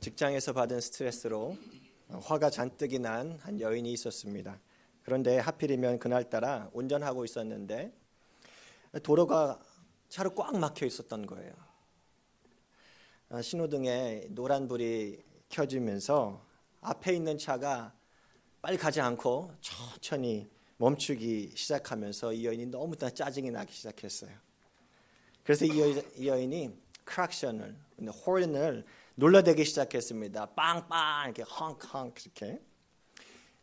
직장에서 받은 스트레스로 화가 잔뜩이 난 한 여인이 있었습니다. 그런데 하필이면 그날따라 운전하고 있었는데 도로가 차로 꽉 막혀 있었던 거예요. 신호등에 노란불이 켜지면서 앞에 있는 차가 빨리 가지 않고 천천히 멈추기 시작하면서 이 여인이 너무나 짜증이 나기 시작했어요. 그래서 이 여인이 크락션을, 호른을 눌러대기 시작했습니다. 빵빵 이렇게 헝헝 이렇게.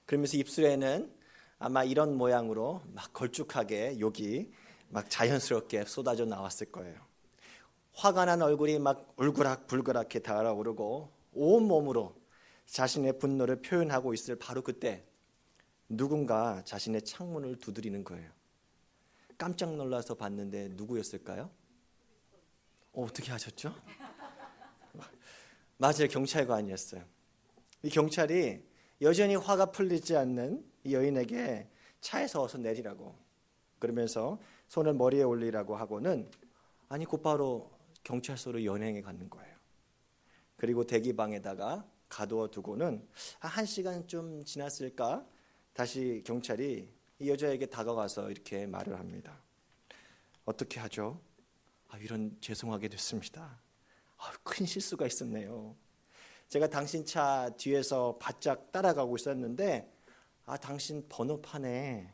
그러면서 입술에는 아마 이런 모양으로 막 걸쭉하게 욕이 막 자연스럽게 쏟아져 나왔을 거예요. 화가 난 얼굴이 막 울그락불그락해 달아오르고 온몸으로 자신의 분노를 표현하고 있을 바로 그때 누군가 자신의 창문을 두드리는 거예요. 깜짝 놀라서 봤는데 누구였을까요? 어떻게 하셨죠? 맞아요, 경찰관이었어요. 이 경찰이 여전히 화가 풀리지 않는 이 여인에게 차에서 어서 내리라고 그러면서 손을 머리에 올리라고 하고는 아니 곧바로 경찰서로 연행해 가는 거예요. 그리고 대기방에다가 가두어 두고는 1시간 좀 지났을까 다시 경찰이 이 여자에게 다가가서 이렇게 말을 합니다. 어떻게 하죠? 이런 죄송하게 됐습니다. 큰 실수가 있었네요. 제가 당신 차 뒤에서 바짝 따라가고 있었는데 당신 번호판에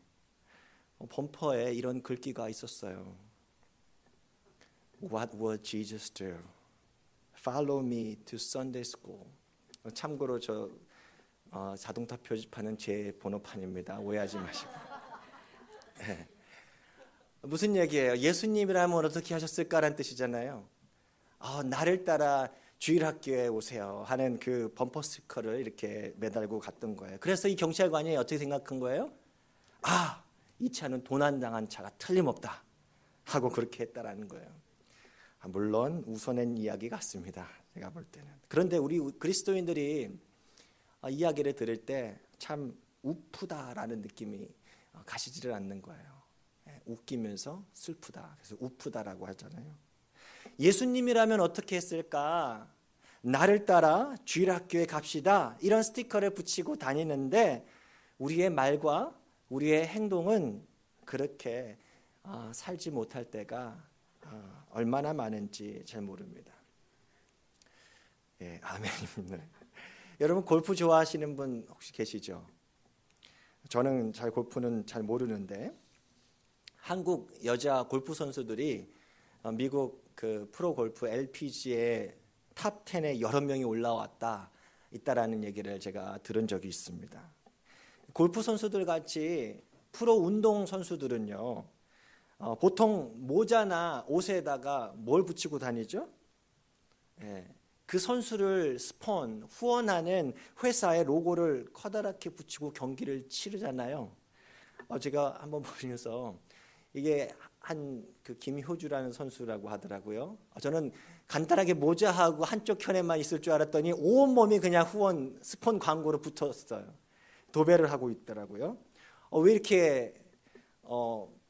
범퍼에 이런 글귀가 있었어요. What would Jesus do? Follow me to Sunday school. 참고로 저 자동차 표지판은 제 번호판입니다. 오해하지 마시고. 네. 무슨 얘기예요? 예수님이라면 어떻게 하셨을까라는 뜻이잖아요. 나를 따라 주일학교에 오세요 하는 그 범퍼 스티커를 이렇게 매달고 갔던 거예요. 그래서 이 경찰관이 어떻게 생각한 거예요? 이 차는 도난당한 차가 틀림없다 하고 그렇게 했다라는 거예요. 물론 웃어낸 이야기 같습니다. 제가 볼 때는. 그런데 우리 그리스도인들이 이야기를 들을 때 참 우프다라는 느낌이 가시지를 않는 거예요. 웃기면서 슬프다. 그래서 우프다라고 하잖아요. 예수님이라면 어떻게 했을까? 나를 따라 주일학교에 갑시다. 이런 스티커를 붙이고 다니는데 우리의 말과 우리의 행동은 그렇게 살지 못할 때가 얼마나 많은지 잘 모릅니다. 예, 아멘입니다. 여러분 골프 좋아하시는 분 혹시 계시죠? 저는 골프는 잘 모르는데 한국 여자 골프 선수들이 미국 그 프로 골프 LPGA 탑 10에 여러 명이 있다라는 얘기를 제가 들은 적이 있습니다. 골프 선수들 같이 프로 운동 선수들은요, 보통 모자나 옷에다가 뭘 붙이고 다니죠? 그 선수를 후원하는 회사의 로고를 커다랗게 붙이고 경기를 치르잖아요. 제가 한번 보면서 이게 그 김효주라는 선수라고 하더라고요. 저는 간단하게 모자하고 한쪽 편에만 있을 줄 알았더니 온몸이 그냥 스폰 광고로 붙었어요. 도배를 하고 있더라고요. 왜 이렇게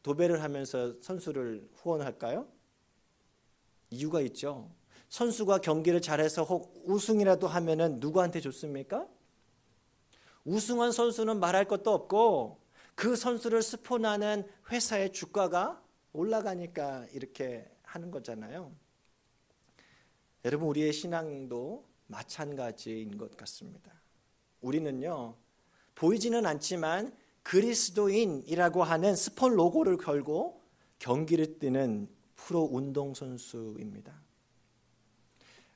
도배를 하면서 선수를 후원할까요? 이유가 있죠. 선수가 경기를 잘해서 혹 우승이라도 하면은 누구한테 줬습니까? 우승한 선수는 말할 것도 없고 그 선수를 스폰하는 회사의 주가가 올라가니까 이렇게 하는 거잖아요. 여러분 우리의 신앙도 마찬가지인 것 같습니다. 우리는요 보이지는 않지만 그리스도인이라고 하는 스폰 로고를 걸고 경기를 뛰는 프로 운동선수입니다.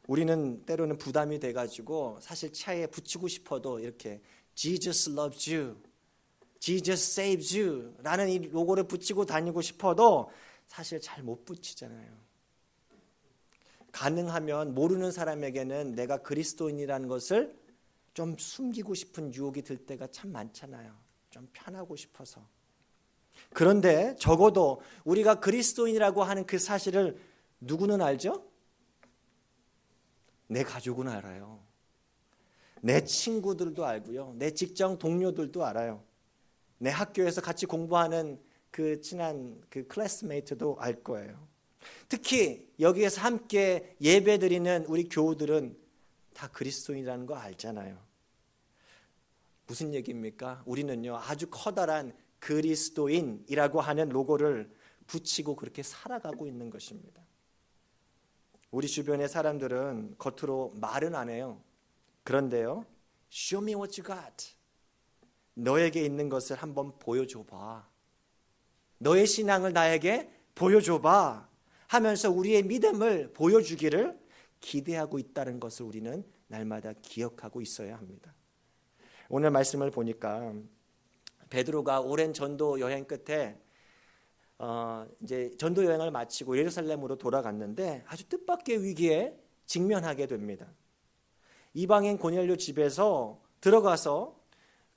우리는 때로는 부담이 돼가지고 사실 차에 붙이고 싶어도 이렇게 Jesus loves you, Jesus saves you 라는 이 로고를 붙이고 다니고 싶어도 사실 잘 못 붙이잖아요. 가능하면 모르는 사람에게는 내가 그리스도인이라는 것을 좀 숨기고 싶은 유혹이 들 때가 참 많잖아요. 좀 편하고 싶어서. 그런데 적어도 우리가 그리스도인이라고 하는 그 사실을 누구는 알죠? 내 가족은 알아요. 내 친구들도 알고요. 내 직장 동료들도 알아요. 내 학교에서 같이 공부하는 그 친한 그 클래스메이트도 알 거예요. 특히 여기에서 함께 예배드리는 우리 교우들은 다 그리스도인이라는 거 알잖아요. 무슨 얘기입니까? 우리는요 아주 커다란 그리스도인이라고 하는 로고를 붙이고 그렇게 살아가고 있는 것입니다. 우리 주변의 사람들은 겉으로 말은 안 해요. 그런데요, Show me what you got. 너에게 있는 것을 한번 보여줘봐. 너의 신앙을 나에게 보여줘봐 하면서 우리의 믿음을 보여주기를 기대하고 있다는 것을 우리는 날마다 기억하고 있어야 합니다. 오늘 말씀을 보니까 베드로가 오랜 전도 여행 끝에 이제 전도 여행을 마치고 예루살렘으로 돌아갔는데 아주 뜻밖의 위기에 직면하게 됩니다. 이방인 고넬료 집에서 들어가서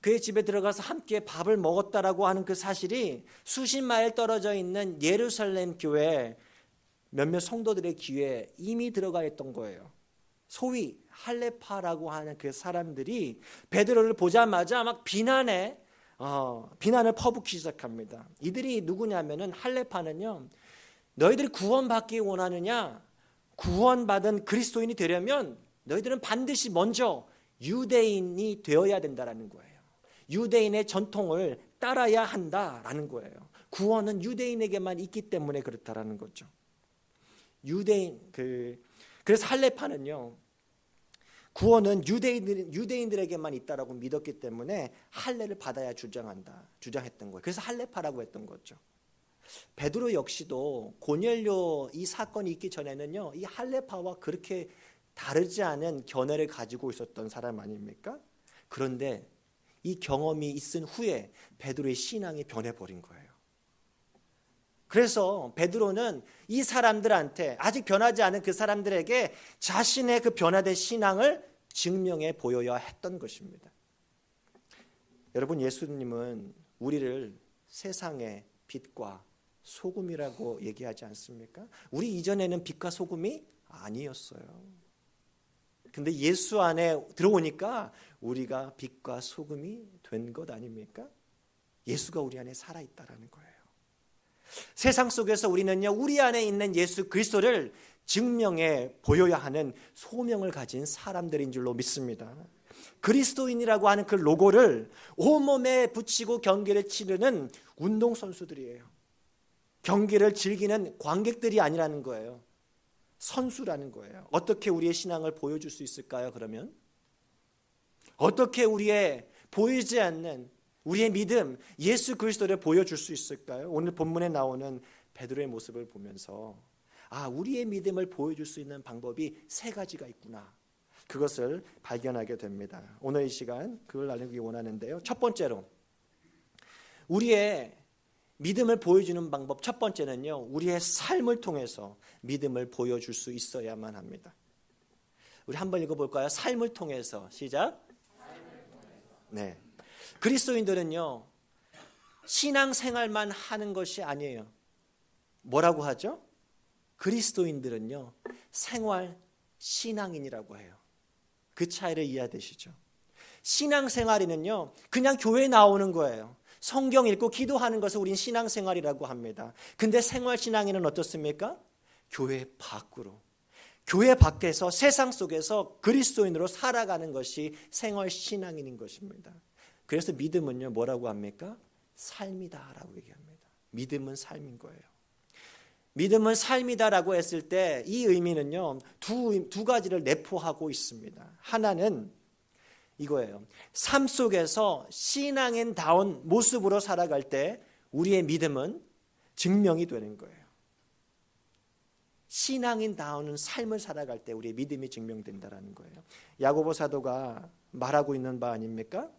그의 집에 들어가서 함께 밥을 먹었다라고 하는 그 사실이 수십 마일 떨어져 있는 예루살렘 교회 몇몇 성도들의 귀에 이미 들어가 있던 거예요. 소위 할레파라고 하는 그 사람들이 베드로를 보자마자 막 비난을 퍼붓기 시작합니다. 이들이 누구냐면은 할레파는요, 너희들이 구원받기 원하느냐? 구원받은 그리스도인이 되려면 너희들은 반드시 먼저 유대인이 되어야 된다라는 거예요. 유대인의 전통을 따라야 한다라는 거예요. 구원은 유대인에게만 있기 때문에 그렇다라는 거죠. 그래서 할레파는요, 구원은 유대인들에게만 있다라고 믿었기 때문에 할례를 받아야 주장했던 거예요. 그래서 할레파라고 했던 거죠. 베드로 역시도 고넬료 이 사건이 있기 전에는요, 이 할레파와 그렇게 다르지 않은 견해를 가지고 있었던 사람 아닙니까? 그런데 이 경험이 있은 후에 베드로의 신앙이 변해버린 거예요. 그래서 베드로는 이 사람들한테, 아직 변하지 않은 그 사람들에게 자신의 그 변화된 신앙을 증명해 보여야 했던 것입니다. 여러분, 예수님은 우리를 세상의 빛과 소금이라고 얘기하지 않습니까? 우리 이전에는 빛과 소금이 아니었어요. 근데 예수 안에 들어오니까 우리가 빛과 소금이 된 것 아닙니까? 예수가 우리 안에 살아있다라는 거예요. 세상 속에서 우리는요, 우리 안에 있는 예수 그리스도를 증명해 보여야 하는 소명을 가진 사람들인 줄로 믿습니다. 그리스도인이라고 하는 그 로고를 온몸에 붙이고 경기를 치르는 운동선수들이에요. 경기를 즐기는 관객들이 아니라는 거예요. 선수라는 거예요. 어떻게 우리의 신앙을 보여줄 수 있을까요? 그러면 어떻게 우리의 보이지 않는 우리의 믿음, 예수 그리스도를 보여줄 수 있을까요? 오늘 본문에 나오는 베드로의 모습을 보면서 우리의 믿음을 보여줄 수 있는 방법이 세 가지가 있구나, 그것을 발견하게 됩니다. 오늘 이 시간 그걸 나누기 원하는데요. 첫 번째로 우리의 믿음을 보여주는 방법, 첫 번째는요, 우리의 삶을 통해서 믿음을 보여줄 수 있어야만 합니다. 우리 한번 읽어볼까요? 삶을 통해서. 시작. 네. 그리스도인들은요, 신앙생활만 하는 것이 아니에요. 뭐라고 하죠? 그리스도인들은요, 생활 신앙인이라고 해요. 그 차이를 이해되시죠? 신앙생활에는요, 그냥 교회에 나오는 거예요. 성경 읽고 기도하는 것을 우린 신앙생활이라고 합니다. 근데 생활신앙인은 어떻습니까? 교회 밖으로, 교회 밖에서 세상 속에서 그리스도인으로 살아가는 것이 생활신앙인인 것입니다. 그래서 믿음은요, 뭐라고 합니까? 삶이다라고 얘기합니다. 믿음은 삶인 거예요. 믿음은 삶이다라고 했을 때 이 의미는요, 두 가지를 내포하고 있습니다. 하나는 이거예요. 삶 속에서 신앙인다운 모습으로 살아갈 때 우리의 믿음은 증명이 되는 거예요. 신앙인다운 삶을 살아갈 때 우리의 믿음이 증명된다는 거예요. 야고보 사도가 말하고 있는 바 아닙니까?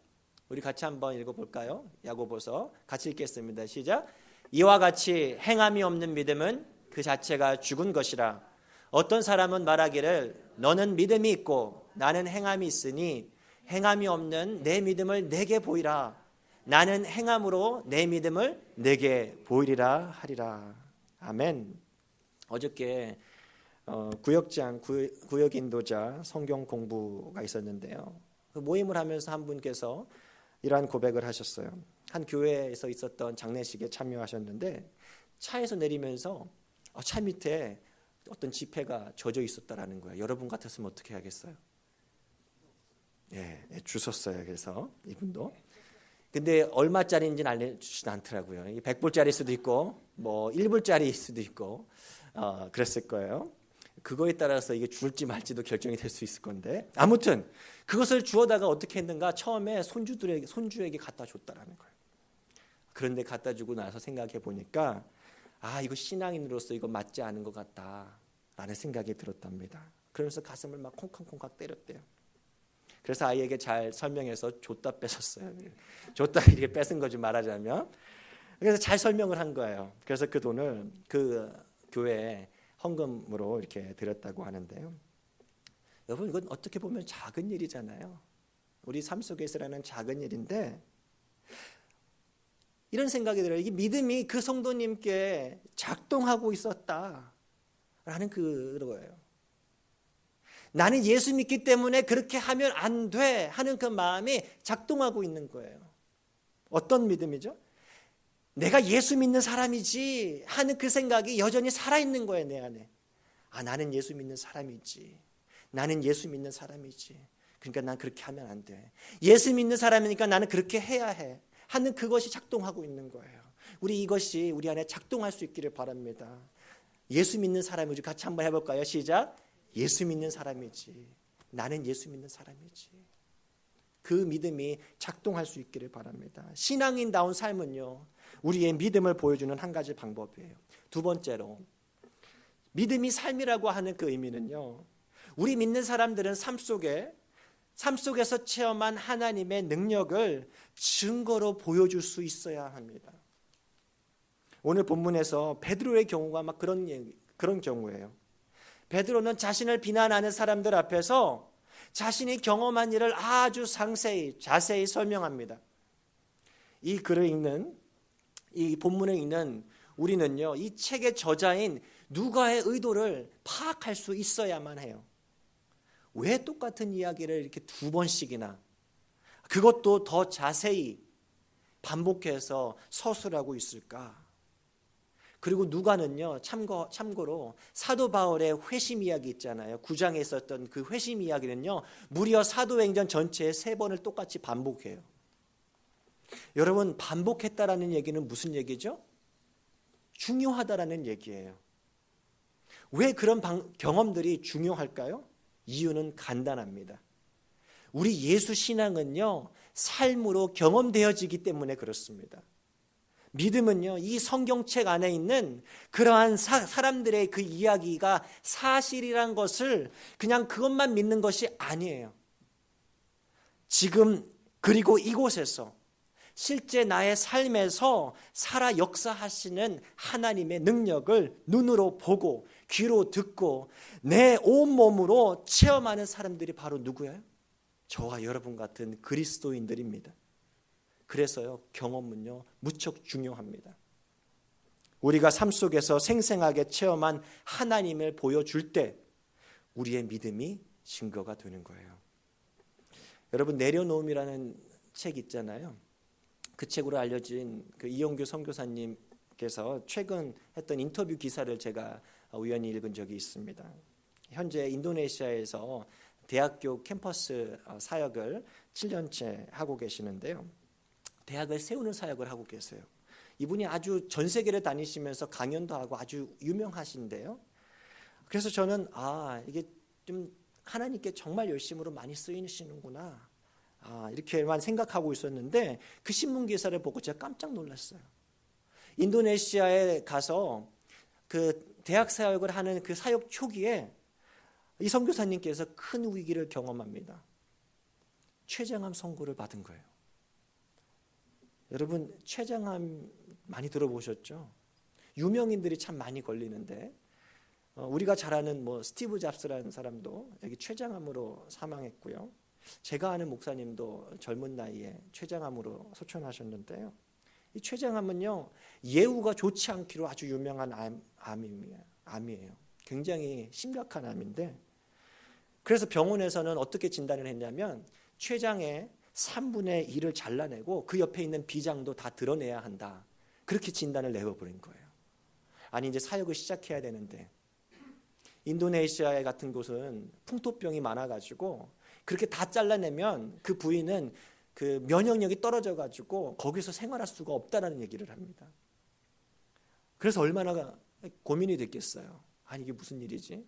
우리 같이 한번 읽어볼까요? 야고보서 같이 읽겠습니다. 시작. 이와 같이 행함이 없는 믿음은 그 자체가 죽은 것이라. 어떤 사람은 말하기를 너는 믿음이 있고 나는 행함이 있으니 행함이 없는 내 믿음을 내게 보이라. 나는 행함으로 내 믿음을 내게 보이리라 하리라. 아멘. 어저께 구역장, 구역 인도자 성경 공부가 있었는데요. 그 모임을 하면서 한 분께서 이러한 고백을 하셨어요. 한 교회에서 있었던 장례식에 참여하셨는데 차에서 내리면서 차 밑에 어떤 지폐가 젖어 있었다라는 거예요. 여러분 같았으면 어떻게 하겠어요? 주셨어요. 그래서 이분도. 근데 얼마짜리인지는 알려주진 않더라고요. 100불짜리일 수도 있고 뭐 1불짜리일 수도 있고 그랬을 거예요. 그거에 따라서 이게 줄지 말지도 결정이 될 수 있을 건데, 아무튼 그것을 주워다가 어떻게 했는가, 처음에 손주에게 갖다 줬다라는 거예요. 그런데 갖다 주고 나서 생각해 보니까 이거 신앙인으로서 이거 맞지 않은 것 같다라는 생각이 들었답니다. 그러면서 가슴을 막 콩콩콩 때렸대요. 그래서 아이에게 잘 설명해서 줬다 뺏었어요. 줬다 이렇게 뺏은 거지 말하자면. 그래서 잘 설명을 한 거예요. 그래서 그 돈을 그 교회에 헌금으로 이렇게 드렸다고 하는데요. 여러분, 이건 어떻게 보면 작은 일이잖아요. 우리 삶 속에서 일어나는 작은 일인데, 이런 생각이 들어요. 이게 믿음이 그 성도님께 작동하고 있었다라는 그거예요. 나는 예수 믿기 때문에 그렇게 하면 안 돼 하는 그 마음이 작동하고 있는 거예요. 어떤 믿음이죠? 내가 예수 믿는 사람이지 하는 그 생각이 여전히 살아있는 거예요, 내 안에. 나는 예수 믿는 사람이지. 나는 예수 믿는 사람이지. 그러니까 난 그렇게 하면 안 돼. 예수 믿는 사람이니까 나는 그렇게 해야 해 하는 그것이 작동하고 있는 거예요. 이것이 우리 안에 작동할 수 있기를 바랍니다. 예수 믿는 사람이지. 같이 한번 해볼까요? 시작. 예수 믿는 사람이지. 나는 예수 믿는 사람이지. 그 믿음이 작동할 수 있기를 바랍니다. 신앙인다운 삶은요, 우리의 믿음을 보여주는 한 가지 방법이에요. 두 번째로, 믿음이 삶이라고 하는 그 의미는요, 우리 믿는 사람들은 삶 속에서 체험한 하나님의 능력을 증거로 보여줄 수 있어야 합니다. 오늘 본문에서 베드로의 경우가 막 그런 경우예요. 베드로는 자신을 비난하는 사람들 앞에서 자신이 경험한 일을 아주 자세히 설명합니다. 이 글을 읽는, 이 본문을 읽는 우리는요, 이 책의 저자인 누가의 의도를 파악할 수 있어야만 해요. 왜 똑같은 이야기를 이렇게 두 번씩이나, 그것도 더 자세히 반복해서 서술하고 있을까? 그리고 누가는요, 참고로 사도 바울의 회심 이야기 있잖아요. 9장에 있었던 그 회심 이야기는요, 무려 사도행전 전체에 3번을 똑같이 반복해요. 여러분, 반복했다라는 얘기는 무슨 얘기죠? 중요하다라는 얘기예요. 왜 그런 경험들이 중요할까요? 이유는 간단합니다. 우리 예수 신앙은요, 삶으로 경험되어지기 때문에 그렇습니다. 믿음은요, 이 성경책 안에 있는 그러한 사람들의 그 이야기가 사실이란 것을 그냥 그것만 믿는 것이 아니에요. 지금 그리고 이곳에서 실제 나의 삶에서 살아 역사하시는 하나님의 능력을 눈으로 보고 귀로 듣고 내 온몸으로 체험하는 사람들이 바로 누구예요? 저와 여러분 같은 그리스도인들입니다. 그래서요, 경험은요, 무척 중요합니다. 우리가 삶 속에서 생생하게 체험한 하나님을 보여줄 때 우리의 믿음이 증거가 되는 거예요. 여러분, 내려놓음이라는 책 있잖아요. 그 책으로 알려진 그 이용규 선교사님께서 최근 했던 인터뷰 기사를 제가 우연히 읽은 적이 있습니다. 현재 인도네시아에서 대학교 캠퍼스 사역을 7년째 하고 계시는데요. 대학을 세우는 사역을 하고 계세요. 이분이 아주 전 세계를 다니시면서 강연도 하고 아주 유명하신데요. 그래서 저는 이게 좀 하나님께 정말 열심으로 많이 쓰이시는구나, 이렇게만 생각하고 있었는데 그 신문 기사를 보고 제가 깜짝 놀랐어요. 인도네시아에 가서 그 대학 사역을 하는 그 사역 초기에 이 선교사님께서 큰 위기를 경험합니다. 췌장암 선고를 받은 거예요. 여러분, 췌장암 많이 들어보셨죠? 유명인들이 참 많이 걸리는데 우리가 잘 아는 스티브 잡스라는 사람도 여기 췌장암으로 사망했고요. 제가 아는 목사님도 젊은 나이에 췌장암으로 소천하셨는데요. 이 췌장암은요, 예후가 좋지 않기로 아주 유명한 암이에요. 굉장히 심각한 암인데, 그래서 병원에서는 어떻게 진단을 했냐면 췌장의 3분의 1을 잘라내고 그 옆에 있는 비장도 다 드러내야 한다, 그렇게 진단을 내어버린 거예요. 아니, 이제 사역을 시작해야 되는데 인도네시아 같은 곳은 풍토병이 많아가지고 그렇게 다 잘라내면 그 부인은 그 면역력이 떨어져 가지고 거기서 생활할 수가 없다라는 얘기를 합니다. 그래서 얼마나 고민이 됐겠어요. 아니 이게 무슨 일이지?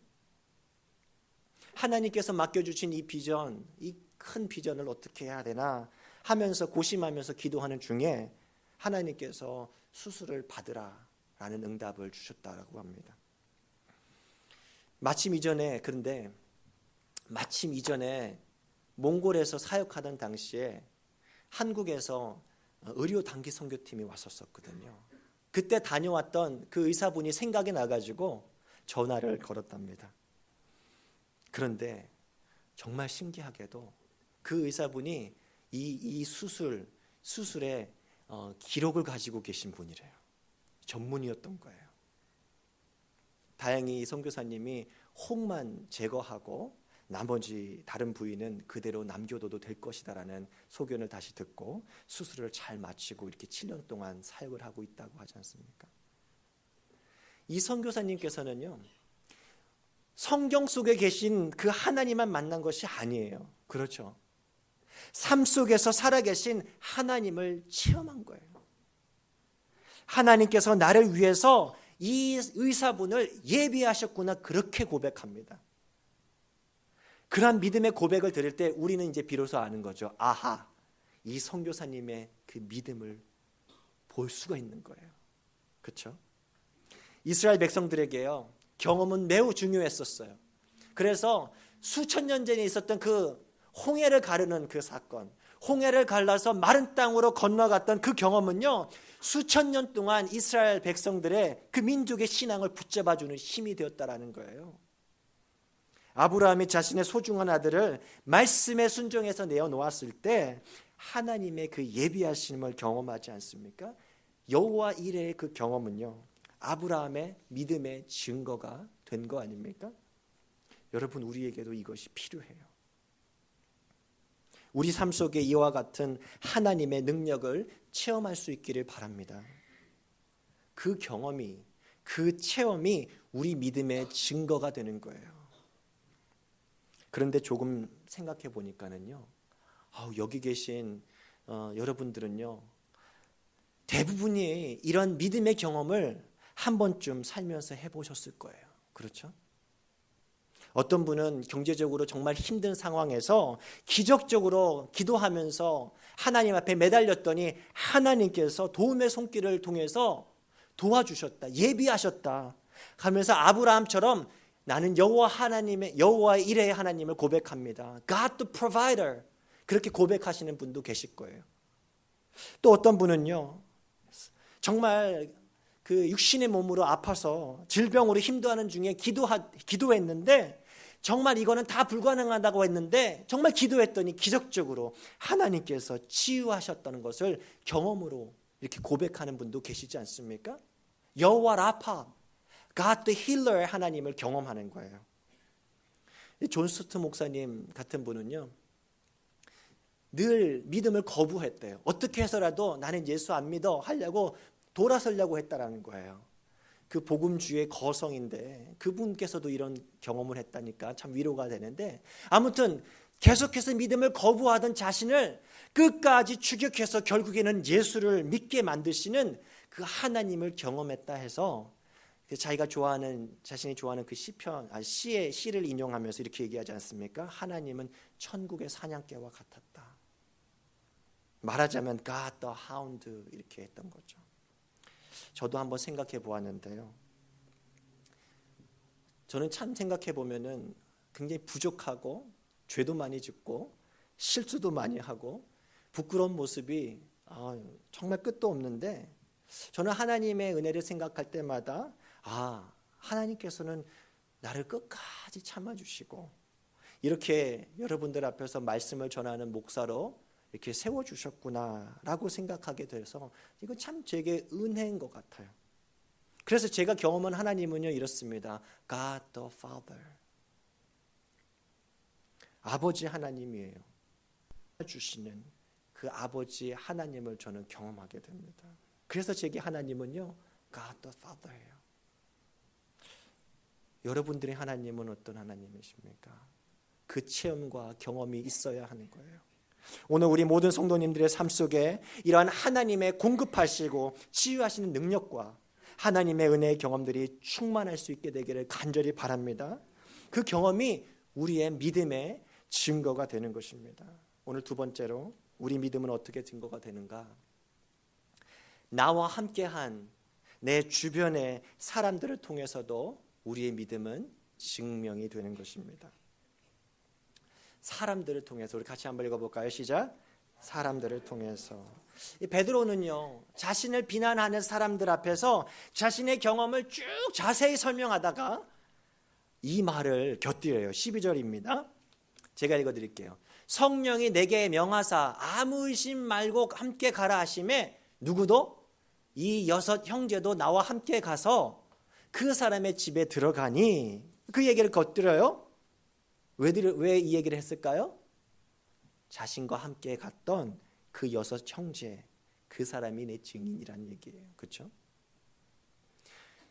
하나님께서 맡겨주신 이 비전, 이 큰 비전을 어떻게 해야 되나 하면서 고심하면서 기도하는 중에 하나님께서 수술을 받으라라는 응답을 주셨다라고 합니다. 마침 이전에 몽골에서 사역하던 당시에 한국에서 의료 단기 선교팀이 왔었거든요. 그때 다녀왔던 그 의사분이 생각이 나가지고 전화를 걸었답니다. 그런데 정말 신기하게도 그 의사분이 이 수술의 기록을 가지고 계신 분이래요. 전문의였던 거예요. 다행히 선교사님이 혹만 제거하고 나머지 다른 부위는 그대로 남겨둬도 될 것이다라는 소견을 다시 듣고 수술을 잘 마치고 이렇게 7년 동안 사역을 하고 있다고 하지 않습니까? 이 선교사님께서는요, 성경 속에 계신 그 하나님만 만난 것이 아니에요. 그렇죠? 삶 속에서 살아계신 하나님을 체험한 거예요. 하나님께서 나를 위해서 이 의사분을 예비하셨구나, 그렇게 고백합니다. 그러한 믿음의 고백을 드릴 때 우리는 이제 비로소 아는 거죠. 아하, 이 선교사님의 그 믿음을 볼 수가 있는 거예요. 그렇죠? 이스라엘 백성들에게요, 경험은 매우 중요했었어요. 그래서 수천 년 전에 있었던 그 홍해를 가르는 그 사건, 홍해를 갈라서 마른 땅으로 건너갔던 그 경험은요, 수천 년 동안 이스라엘 백성들의 그 민족의 신앙을 붙잡아주는 힘이 되었다라는 거예요. 아브라함이 자신의 소중한 아들을 말씀에 순종해서 내어놓았을 때 하나님의 그 예비하심을 경험하지 않습니까? 여호와 이레의 그 경험은요, 아브라함의 믿음의 증거가 된 거 아닙니까? 여러분, 우리에게도 이것이 필요해요. 우리 삶 속에 이와 같은 하나님의 능력을 체험할 수 있기를 바랍니다. 그 경험이, 그 체험이 우리 믿음의 증거가 되는 거예요. 그런데 조금 생각해 보니까는요, 여기 계신 여러분들은요, 대부분이 이런 믿음의 경험을 한 번쯤 살면서 해보셨을 거예요. 그렇죠? 어떤 분은 경제적으로 정말 힘든 상황에서 기적적으로 기도하면서 하나님 앞에 매달렸더니 하나님께서 도움의 손길을 통해서 도와주셨다, 예비하셨다 하면서 아브라함처럼 나는 여호와 이레의 하나님을 고백합니다. God the provider, 그렇게 고백하시는 분도 계실 거예요. 또 어떤 분은요, 정말 그 육신의 몸으로 아파서 질병으로 힘들어하는 중에 기도했는데 정말 이거는 다 불가능하다고 했는데 정말 기도했더니 기적적으로 하나님께서 치유하셨다는 것을 경험으로 이렇게 고백하는 분도 계시지 않습니까? 여호와 라파, God the healer의 하나님을 경험하는 거예요. 존 스투 목사님 같은 분은요, 늘 믿음을 거부했대요. 어떻게 해서라도 나는 예수 안 믿어 하려고 돌아서려고 했다라는 거예요. 그 복음주의 거성인데 그분께서도 이런 경험을 했다니까 참 위로가 되는데, 아무튼 계속해서 믿음을 거부하던 자신을 끝까지 추격해서 결국에는 예수를 믿게 만드시는 그 하나님을 경험했다 해서 자신이 좋아하는 그 시를 인용하면서 이렇게 얘기하지 않습니까? 하나님은 천국의 사냥개와 같았다. 말하자면 God the hound, 이렇게 했던 거죠. 저도 한번 생각해 보았는데요, 저는 참 생각해 보면은 굉장히 부족하고 죄도 많이 짓고 실수도 많이 하고 부끄러운 모습이 정말 끝도 없는데, 저는 하나님의 은혜를 생각할 때마다 하나님께서는 나를 끝까지 참아주시고 이렇게 여러분들 앞에서 말씀을 전하는 목사로 이렇게 세워주셨구나라고 생각하게 돼서 이건 참 제게 은혜인 것 같아요. 그래서 제가 경험한 하나님은요, 이렇습니다. God the Father, 아버지 하나님이에요. 주시는 그 아버지 하나님을 저는 경험하게 됩니다. 그래서 제게 하나님은요, God the Father예요. 여러분들의 하나님은 어떤 하나님이십니까? 그 그 체험과 경험이 있어야 하는 거예요. 오늘 우리 모든 성도님들의 삶 속에 이러한 하나님의 공급하시고 치유하시는 능력과 하나님의 은혜의 경험들이 충만할 수 있게 되기를 간절히 바랍니다. 그 경험이 우리의 믿음의 증거가 되는 것입니다. 오늘 두 번째로 우리 믿음은 어떻게 증거가 되는가? 나와 함께한 내 주변의 사람들을 통해서도 우리의 믿음은 증명이 되는 것입니다. 사람들을 통해서 우리 같이 한번 읽어볼까요? 시작. 사람들을 통해서. 이 베드로는요, 자신을 비난하는 사람들 앞에서 자신의 경험을 쭉 자세히 설명하다가 이 말을 곁들여요. 12절입니다. 제가 읽어드릴게요. 성령이 내게 명하사 아무 의심 말고 함께 가라 하심에 누구도 이 6 형제도 나와 함께 가서 그 사람의 집에 들어가니 그 얘기를 곁들여요. 왜 이 얘기를 했을까요? 자신과 함께 갔던 그 6 형제, 그 사람이 내 증인이라는 얘기예요. 그렇죠?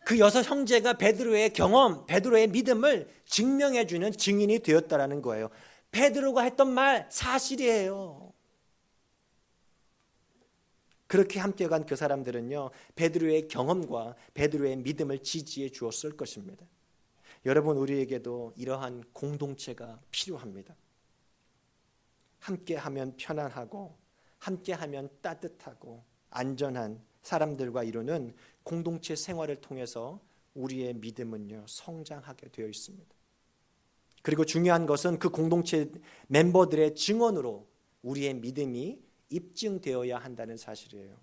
그 6 형제가 베드로의 경험, 베드로의 믿음을 증명해 주는 증인이 되었다라는 거예요. 베드로가 했던 말 사실이에요. 그렇게 함께 간 그 사람들은요, 베드로의 경험과 베드로의 믿음을 지지해 주었을 것입니다. 여러분, 우리에게도 이러한 공동체가 필요합니다. 함께하면 편안하고 함께하면 따뜻하고 안전한 사람들과 이루는 공동체 생활을 통해서 우리의 믿음은요, 성장하게 되어 있습니다. 그리고 중요한 것은 그 공동체 멤버들의 증언으로 우리의 믿음이 입증되어야 한다는 사실이에요.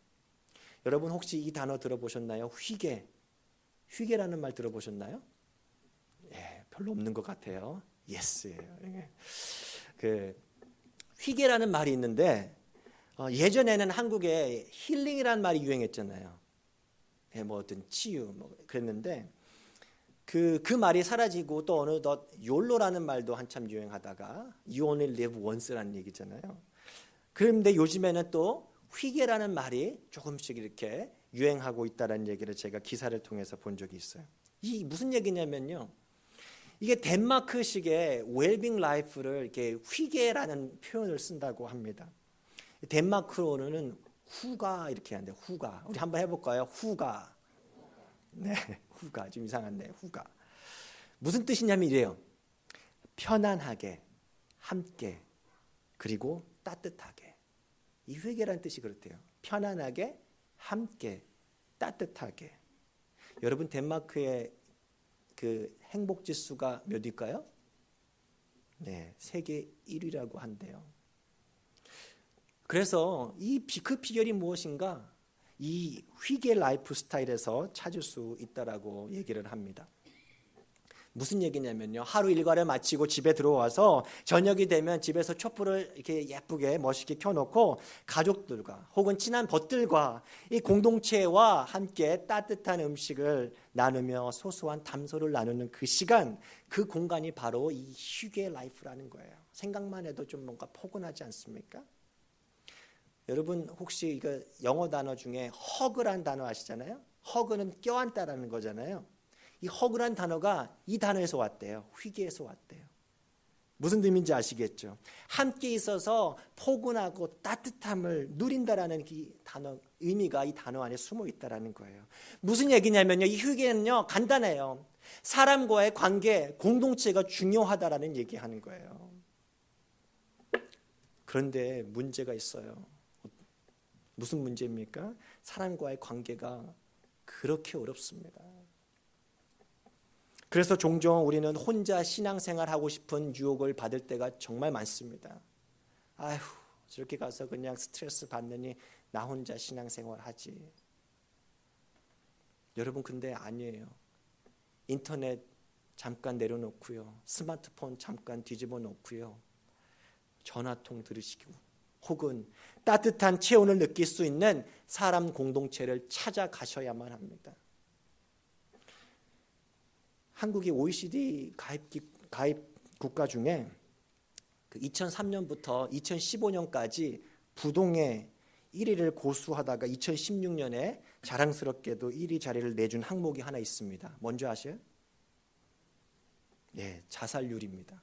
여러분, 혹시 이 단어 들어보셨나요? 휘게. 휘게라는 말 들어보셨나요? 예, 별로 없는 것 같아요. 예스예요. 그 휘게라는 말이 있는데 예전에는 한국에 힐링이라는 말이 유행했잖아요. 예, 뭐 어떤 치유 뭐 그랬는데 그 말이 사라지고 또 어느덧 욜로라는 말도 한참 유행하다가 You only live once라는 얘기잖아요. 그런데 요즘에는 또 휘게라는 말이 조금씩 이렇게 유행하고 있다는 얘기를 제가 기사를 통해서 본 적이 있어요. 이 무슨 얘기냐면요, 이게 덴마크식의 웰빙 라이프를 이렇게 휘게라는 표현을 쓴다고 합니다. 덴마크어로는 후가 이렇게 하는데, 후가. 우리 한번 해볼까요? 후가. 네, 후가. 좀 이상한데, 후가. 무슨 뜻이냐면 이래요. 편안하게, 함께, 그리고 따뜻하게. 이 회개라는 뜻이 그렇대요. 편안하게, 함께, 따뜻하게. 여러분, 덴마크의 그 행복 지수가 몇일까요? 네, 세계 1위라고 한대요. 그래서 그 비결이 무엇인가? 이 휘게 라이프 스타일에서 찾을 수 있다라고 얘기를 합니다. 무슨 얘기냐면요, 하루 일과를 마치고 집에 들어와서 저녁이 되면 집에서 촛불을 이렇게 예쁘게 멋있게 켜놓고 가족들과 혹은 친한 벗들과 이 공동체와 함께 따뜻한 음식을 나누며 소소한 담소를 나누는 그 시간, 그 공간이 바로 이 휘게 라이프라는 거예요. 생각만 해도 좀 뭔가 포근하지 않습니까? 여러분, 혹시 이거 영어 단어 중에 허그란 단어 아시잖아요? 허그는 껴안다라는 거잖아요. 이 허그란 단어가 이 단어에서 왔대요. 휘게에서 왔대요. 무슨 의미인지 아시겠죠? 함께 있어서 포근하고 따뜻함을 누린다라는 이 단어, 의미가 이 단어 안에 숨어 있다라는 거예요. 무슨 얘기냐면요, 이 휘게는요, 간단해요. 사람과의 관계, 공동체가 중요하다라는 얘기하는 거예요. 그런데 문제가 있어요. 무슨 문제입니까? 사람과의 관계가 그렇게 어렵습니다. 그래서 종종 우리는 혼자 신앙생활하고 싶은 유혹을 받을 때가 정말 많습니다. 아휴, 저렇게 가서 그냥 스트레스 받느니 나 혼자 신앙생활 하지. 여러분, 근데 아니에요. 인터넷 잠깐 내려놓고요, 스마트폰 잠깐 뒤집어 놓고요, 전화통 들으시고 혹은 따뜻한 체온을 느낄 수 있는 사람 공동체를 찾아가셔야만 합니다. 한국이 OECD 가입 국가 중에 2003년부터 2015년까지 부동의 1위를 고수하다가 2016년에 자랑스럽게도 1위 자리를 내준 항목이 하나 있습니다. 뭔지 아세요? 네, 자살률입니다.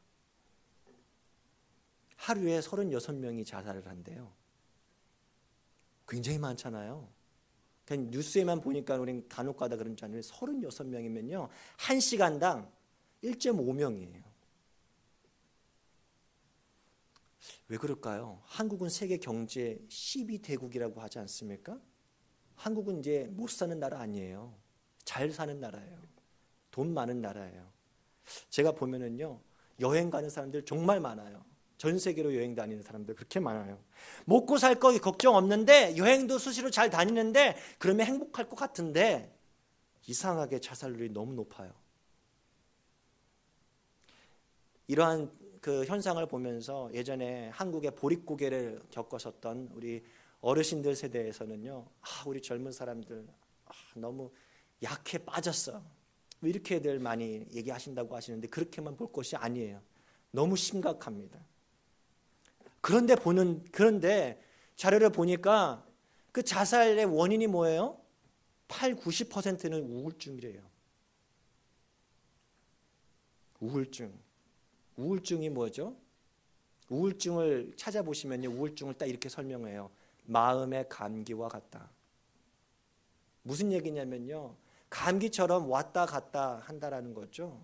하루에 36명이 자살을 한대요. 굉장히 많잖아요. 그냥 뉴스에만 보니까 우리는 간혹가다 그런 줄 아는데 36명이면요. 1시간당 1.5명이에요. 왜 그럴까요? 한국은 세계 경제 12대국이라고 하지 않습니까? 한국은 이제 못 사는 나라 아니에요. 잘 사는 나라예요. 돈 많은 나라예요. 제가 보면은요, 여행 가는 사람들 정말 많아요. 전 세계로 여행 다니는 사람들 그렇게 많아요. 먹고 살 거 걱정 없는데 여행도 수시로 잘 다니는데 그러면 행복할 것 같은데 이상하게 자살률이 너무 높아요. 이러한 그 현상을 보면서 예전에 한국의 보릿고개를 겪으셨던 우리 어르신들 세대에서는요, 우리 젊은 사람들 너무 약해 빠졌어. 이렇게들 많이 얘기하신다고 하시는데 그렇게만 볼 것이 아니에요. 너무 심각합니다. 그런데 자료를 보니까 그 자살의 원인이 뭐예요? 90%는 우울증이래요. 우울증이 뭐죠? 우울증을 찾아보시면요, 우울증을 딱 이렇게 설명해요. 마음의 감기와 같다. 무슨 얘기냐면요, 감기처럼 왔다 갔다 한다라는 거죠.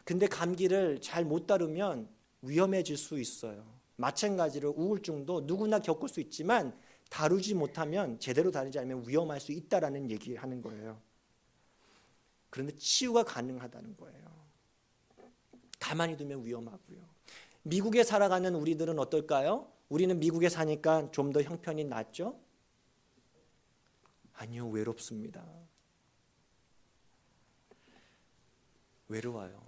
근데 감기를 잘 못 다루면 위험해질 수 있어요. 마찬가지로 우울증도 누구나 겪을 수 있지만 다루지 못하면, 제대로 다루지 않으면 위험할 수 있다라는 얘기하는 거예요. 그런데 치유가 가능하다는 거예요. 가만히 두면 위험하고요. 미국에 살아가는 우리들은 어떨까요? 우리는 미국에 사니까 좀 더 형편이 낫죠? 아니요, 외롭습니다. 외로워요.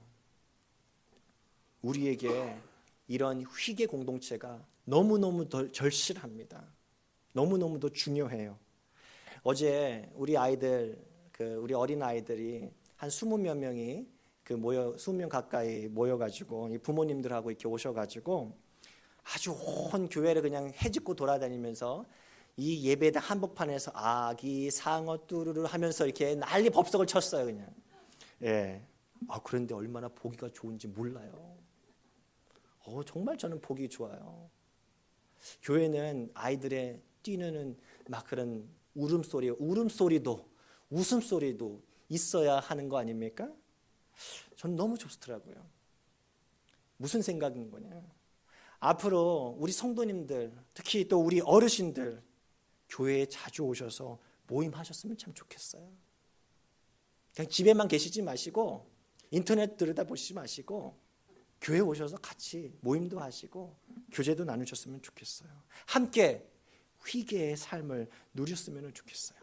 우리에게 이런 희귀 공동체가 너무너무 더 절실합니다. 너무너무도 중요해요. 어제 우리 아이들, 우리 어린 아이들이 한 20몇 명이 20명 가까이 모여가지고 부모님들하고 이렇게 오셔가지고 아주 온 교회를 그냥 해집고 돌아다니면서 이 예배당 한복판에서 아기 상어 뚜루루 하면서 이렇게 난리 법석을 쳤어요, 그냥. 예. 그런데 얼마나 보기가 좋은지 몰라요. 정말 저는 보기 좋아요. 교회는 아이들의 뛰는 막 그런 울음소리도 웃음소리도 있어야 하는 거 아닙니까? 저는 너무 좋더라고요. 무슨 생각인 거냐? 앞으로 우리 성도님들, 특히 또 우리 어르신들 교회에 자주 오셔서 모임하셨으면 참 좋겠어요. 그냥 집에만 계시지 마시고 인터넷 들여다보시지 마시고 교회 오셔서 같이 모임도 하시고 교제도 나누셨으면 좋겠어요. 함께 희귀의 삶을 누렸으면 좋겠어요.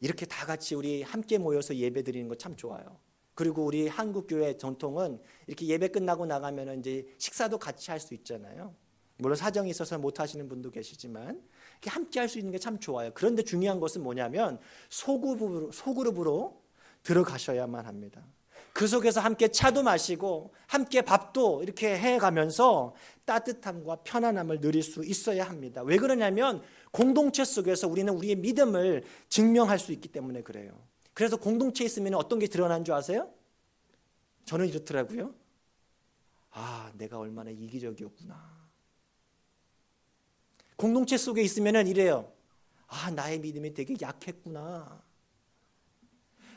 이렇게 다 같이 우리 함께 모여서 예배 드리는 거 참 좋아요. 그리고 우리 한국 교회 전통은 이렇게 예배 끝나고 나가면 이제 식사도 같이 할 수 있잖아요. 물론 사정이 있어서 못 하시는 분도 계시지만 이렇게 함께 할 수 있는 게 참 좋아요. 그런데 중요한 것은 뭐냐면 소그룹으로 들어가셔야만 합니다. 그 속에서 함께 차도 마시고 함께 밥도 이렇게 해가면서 따뜻함과 편안함을 누릴 수 있어야 합니다. 왜 그러냐면 공동체 속에서 우리는 우리의 믿음을 증명할 수 있기 때문에 그래요. 그래서 공동체에 있으면 어떤 게 드러나는 줄 아세요? 저는 이렇더라고요. 내가 얼마나 이기적이었구나. 공동체 속에 있으면 이래요. 나의 믿음이 되게 약했구나.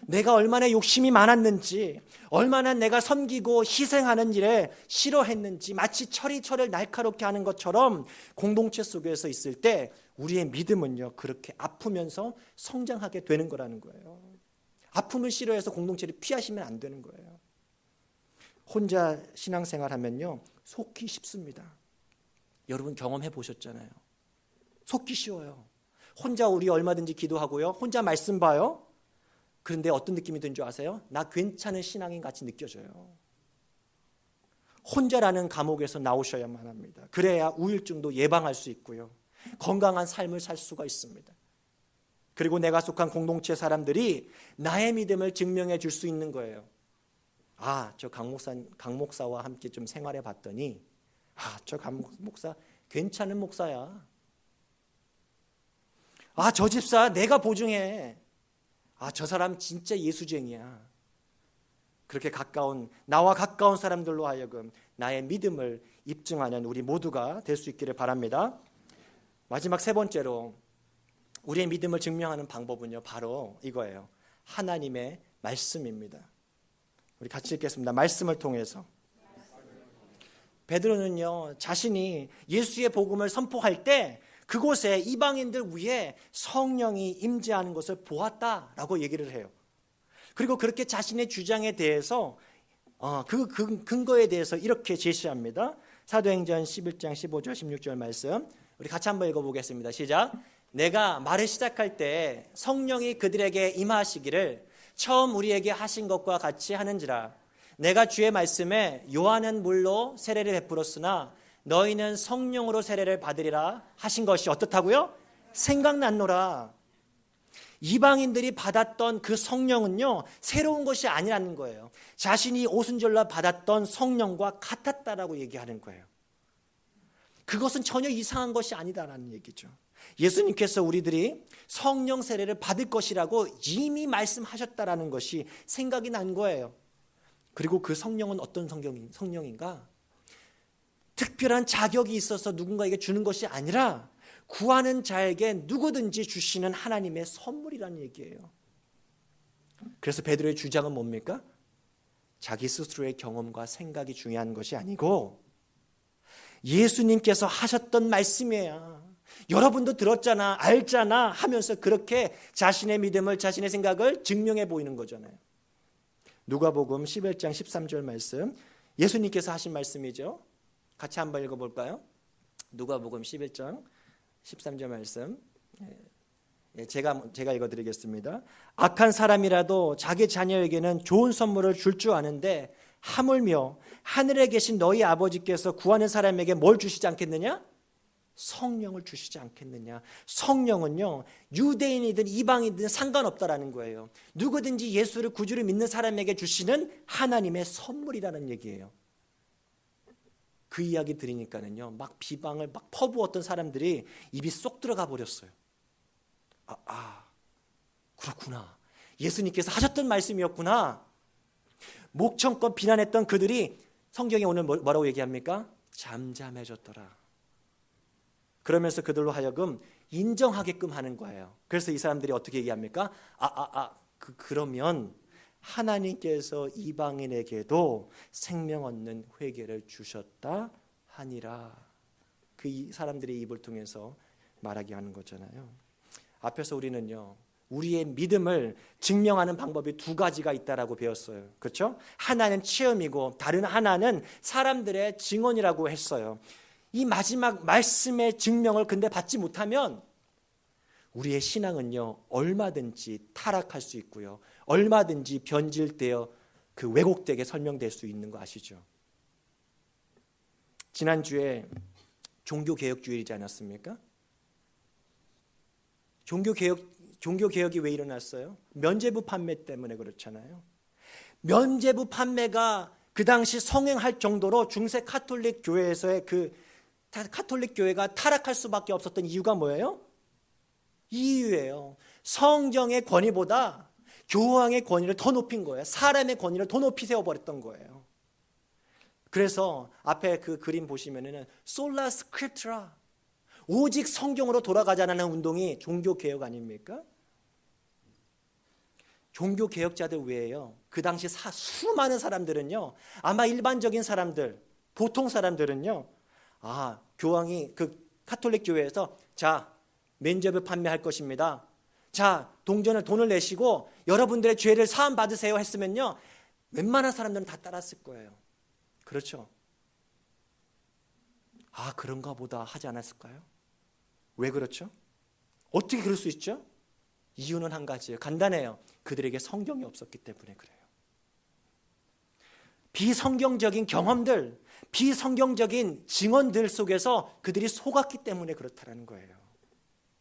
내가 얼마나 욕심이 많았는지, 얼마나 내가 섬기고 희생하는 일에 싫어했는지, 마치 철이 철을 날카롭게 하는 것처럼 공동체 속에서 있을 때 우리의 믿음은요, 그렇게 아프면서 성장하게 되는 거라는 거예요. 아픔을 싫어해서 공동체를 피하시면 안 되는 거예요. 혼자 신앙생활 하면요, 속기 쉽습니다. 여러분 경험해 보셨잖아요. 속기 쉬워요. 혼자 우리 얼마든지 기도하고요, 혼자 말씀 봐요. 그런데 어떤 느낌이 드는 줄 아세요? 나 괜찮은 신앙인 같이 느껴져요. 혼자라는 감옥에서 나오셔야만 합니다. 그래야 우울증도 예방할 수 있고요, 건강한 삶을 살 수가 있습니다. 그리고 내가 속한 공동체 사람들이 나의 믿음을 증명해 줄 수 있는 거예요. 저 강 목사와 함께 좀 생활해 봤더니 저 강 목사 괜찮은 목사야. 저 집사 내가 보증해. 저 사람 진짜 예수쟁이야. 그렇게 나와 가까운 사람들로 하여금 나의 믿음을 입증하는 우리 모두가 될 수 있기를 바랍니다. 마지막 세 번째로 우리의 믿음을 증명하는 방법은요, 바로 이거예요. 하나님의 말씀입니다. 우리 같이 읽겠습니다. 말씀을 통해서. 베드로는요, 자신이 예수의 복음을 선포할 때 그곳에 이방인들 위에 성령이 임재하는 것을 보았다라고 얘기를 해요. 그리고 그렇게 자신의 주장에 대해서 그 근거에 대해서 이렇게 제시합니다. 사도행전 11장 15절 16절 말씀 우리 같이 한번 읽어보겠습니다. 시작. 내가 말을 시작할 때 성령이 그들에게 임하시기를 처음 우리에게 하신 것과 같이 하는지라. 내가 주의 말씀에 요한은 물로 세례를 베풀었으나 너희는 성령으로 세례를 받으리라 하신 것이 어떻다고요? 생각났노라. 이방인들이 받았던 그 성령은요, 새로운 것이 아니라는 거예요. 자신이 오순절날 받았던 성령과 같았다라고 얘기하는 거예요. 그것은 전혀 이상한 것이 아니다라는 얘기죠. 예수님께서 우리들이 성령 세례를 받을 것이라고 이미 말씀하셨다라는 것이 생각이 난 거예요. 그리고 그 성령은 어떤 성령인가? 특별한 자격이 있어서 누군가에게 주는 것이 아니라 구하는 자에게 누구든지 주시는 하나님의 선물이라는 얘기예요. 그래서 베드로의 주장은 뭡니까? 자기 스스로의 경험과 생각이 중요한 것이 아니고 예수님께서 하셨던 말씀이에요. 여러분도 들었잖아, 알잖아 하면서 그렇게 자신의 믿음을, 자신의 생각을 증명해 보이는 거잖아요. 누가복음 11장 13절 말씀, 예수님께서 하신 말씀이죠. 같이 한번 읽어볼까요? 누가복음 11장 13절 말씀, 제가 읽어드리겠습니다. 악한 사람이라도 자기 자녀에게는 좋은 선물을 줄 줄 아는데 하물며 하늘에 계신 너희 아버지께서 구하는 사람에게 뭘 주시지 않겠느냐? 성령을 주시지 않겠느냐. 성령은요, 유대인이든 이방인이든 상관없다라는 거예요. 누구든지 예수를 구주로 믿는 사람에게 주시는 하나님의 선물이라는 얘기예요. 그 이야기 들으니까는요, 막 비방을 막 퍼부었던 사람들이 입이 쏙 들어가 버렸어요. 그렇구나. 예수님께서 하셨던 말씀이었구나. 목청껏 비난했던 그들이 성경에 오늘 뭐라고 얘기합니까? 잠잠해졌더라. 그러면서 그들로 하여금 인정하게끔 하는 거예요. 그래서 이 사람들이 어떻게 얘기합니까? 그러면 하나님께서 이방인에게도 생명 얻는 회개를 주셨다 하니라. 그 사람들의 입을 통해서 말하게 하는 거잖아요. 앞에서 우리는요, 우리의 믿음을 증명하는 방법이 두 가지가 있다라고 배웠어요. 그렇죠? 하나는 체험이고 다른 하나는 사람들의 증언이라고 했어요. 이 마지막 말씀의 증명을 근데 받지 못하면 우리의 신앙은요, 얼마든지 타락할 수 있고요, 얼마든지 변질되어 그 왜곡되게 설명될 수 있는 거 아시죠? 지난주에 종교개혁주일이지 않았습니까? 종교개혁이 왜 일어났어요? 면죄부 판매 때문에 그렇잖아요. 면죄부 판매가 그 당시 성행할 정도로 중세 카톨릭 교회에서의 카톨릭 교회가 타락할 수밖에 없었던 이유가 뭐예요? 이유예요. 성경의 권위보다 교황의 권위를 더 높인 거예요. 사람의 권위를 더 높이 세워버렸던 거예요. 그래서 앞에 그 그림 보시면은 솔라 스크립트라, 오직 성경으로 돌아가자는 운동이 종교개혁 아닙니까? 종교개혁자들 외에요, 그 당시 수많은 사람들은요, 아마 일반적인 사람들, 보통 사람들은요, 교황이 그 카톨릭 교회에서 자, 면죄부 판매할 것입니다. 자, 돈을 내시고 여러분들의 죄를 사함 받으세요 했으면요, 웬만한 사람들은 다 따랐을 거예요. 그렇죠? 그런가 보다 하지 않았을까요? 왜 그렇죠? 어떻게 그럴 수 있죠? 이유는 한 가지예요. 간단해요. 그들에게 성경이 없었기 때문에 그래요. 비성경적인 경험들, 비성경적인 증언들 속에서 그들이 속았기 때문에 그렇다는 거예요.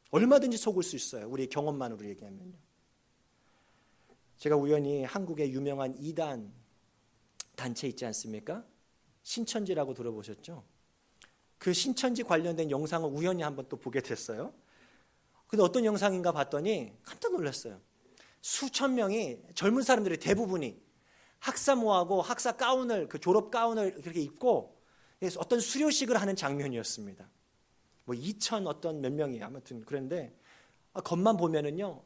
얼마든지 속을 수 있어요. 우리 경험만으로 얘기하면요. 제가 우연히 한국의 유명한 이단 단체 있지 않습니까? 신천지라고 들어보셨죠? 그 신천지 관련된 영상을 우연히 한번 또 보게 됐어요. 근데 어떤 영상인가 봤더니 깜짝 놀랐어요. 수천 명이, 젊은 사람들이 대부분이 학사모하고 학사 가운을, 그 졸업 가운을 그렇게 입고 어떤 수료식을 하는 장면이었습니다. 뭐 2천 어떤 몇 명이 아무튼 그런데 겉만 보면은요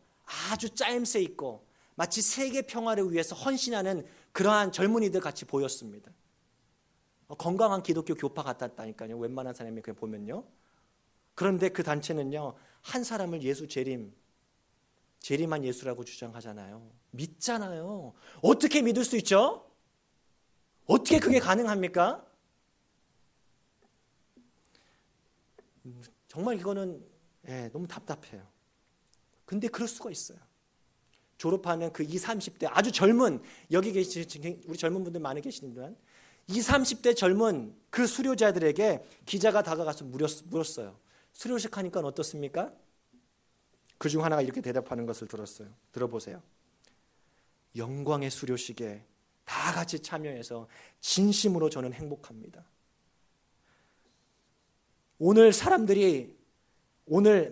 아주 짜임새 있고 마치 세계 평화를 위해서 헌신하는 그러한 젊은이들 같이 보였습니다. 건강한 기독교 교파 같았다니까요. 웬만한 사람이 그냥 보면요. 그런데 그 단체는요 한 사람을 예수 재림한 예수라고 주장하잖아요. 믿잖아요. 어떻게 믿을 수 있죠? 어떻게 그게 가능합니까? 정말 이거는 너무 답답해요. 근데 그럴 수가 있어요. 졸업하는 그 20, 30대 아주 젊은, 여기 계신 우리 젊은 분들 많이 계시지만 20, 30대 젊은 그 수료자들에게 기자가 다가가서 물었어요. 수료식 하니까 어떻습니까? 그중 하나가 이렇게 대답하는 것을 들었어요. 들어보세요. 영광의 수료식에 다 같이 참여해서 진심으로 저는 행복합니다. 오늘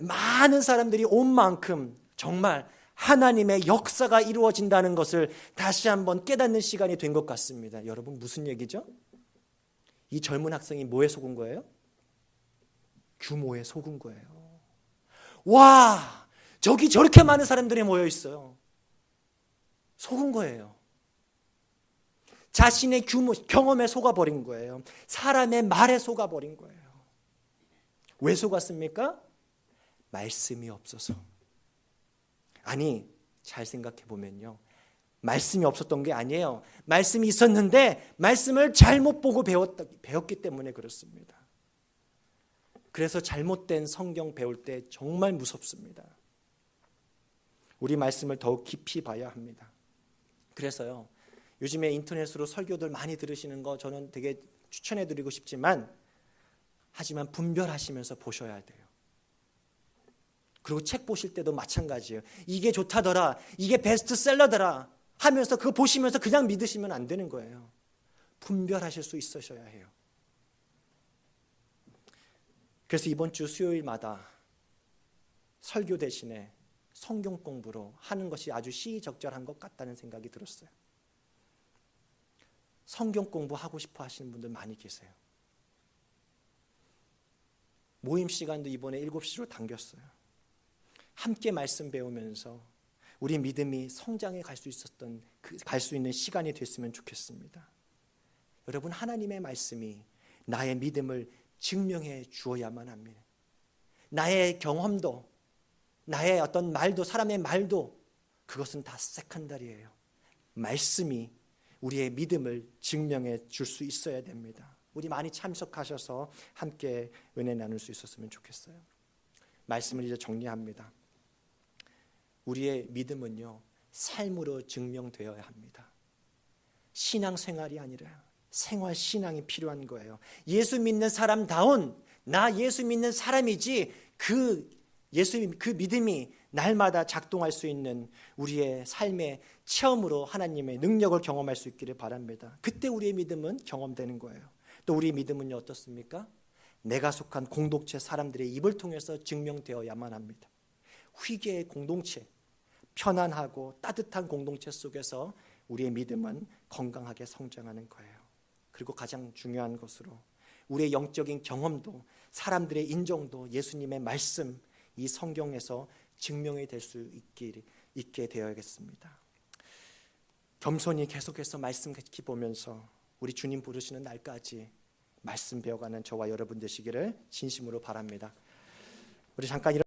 많은 사람들이 온 만큼 정말 하나님의 역사가 이루어진다는 것을 다시 한번 깨닫는 시간이 된 것 같습니다. 여러분 무슨 얘기죠? 이 젊은 학생이 뭐에 속은 거예요? 규모에 속은 거예요. 와, 저기 저렇게 많은 사람들이 모여 있어요. 속은 거예요. 자신의 경험에 속아버린 거예요. 사람의 말에 속아버린 거예요. 왜 속았습니까? 말씀이 없어서. 아니, 잘 생각해 보면요. 말씀이 없었던 게 아니에요. 말씀이 있었는데 말씀을 잘못 보고 배웠기 때문에 그렇습니다. 그래서 잘못된 성경 배울 때 정말 무섭습니다. 우리 말씀을 더욱 깊이 봐야 합니다. 그래서요. 요즘에 인터넷으로 설교들 많이 들으시는 거 저는 되게 추천해 드리고 싶지만 하지만 분별하시면서 보셔야 돼요. 그리고 책 보실 때도 마찬가지예요. 이게 좋다더라, 이게 베스트셀러더라 하면서 그거 보시면서 그냥 믿으시면 안 되는 거예요. 분별하실 수 있으셔야 해요. 그래서 이번 주 수요일마다 설교 대신에 성경 공부로 하는 것이 아주 시의적절한 것 같다는 생각이 들었어요. 성경 공부하고 싶어 하시는 분들 많이 계세요. 모임 시간도 이번에 7시로 당겼어요. 함께 말씀 배우면서 우리 믿음이 성장해 갈 수 있는 시간이 됐으면 좋겠습니다. 여러분, 하나님의 말씀이 나의 믿음을 증명해 주어야만 합니다. 나의 경험도, 나의 어떤 말도, 사람의 말도 그것은 다 세컨더리예요. 말씀이 우리의 믿음을 증명해 줄 수 있어야 됩니다. 우리 많이 참석하셔서 함께 은혜 나눌 수 있었으면 좋겠어요. 말씀을 이제 정리합니다. 우리의 믿음은요, 삶으로 증명되어야 합니다. 신앙생활이 아니라 생활 신앙이 필요한 거예요. 예수 믿는 사람다운 나 예수 믿는 사람이지 그 믿음이 날마다 작동할 수 있는 우리의 삶의 체험으로 하나님의 능력을 경험할 수 있기를 바랍니다. 그때 우리의 믿음은 경험되는 거예요. 또 우리의 믿음은요 어떻습니까? 내가 속한 공동체 사람들의 입을 통해서 증명되어야만 합니다. 위계의 공동체, 편안하고 따뜻한 공동체 속에서 우리의 믿음은 건강하게 성장하는 거예요. 그리고 가장 중요한 것으로 우리의 영적인 경험도 사람들의 인정도 예수님의 말씀, 이 성경에서 증명이 될 수 있게 되어야겠습니다. 겸손히 계속해서 말씀 깊이 보면서 우리 주님 부르시는 날까지 말씀 배워가는 저와 여러분 되시기를 진심으로 바랍니다. 우리 잠깐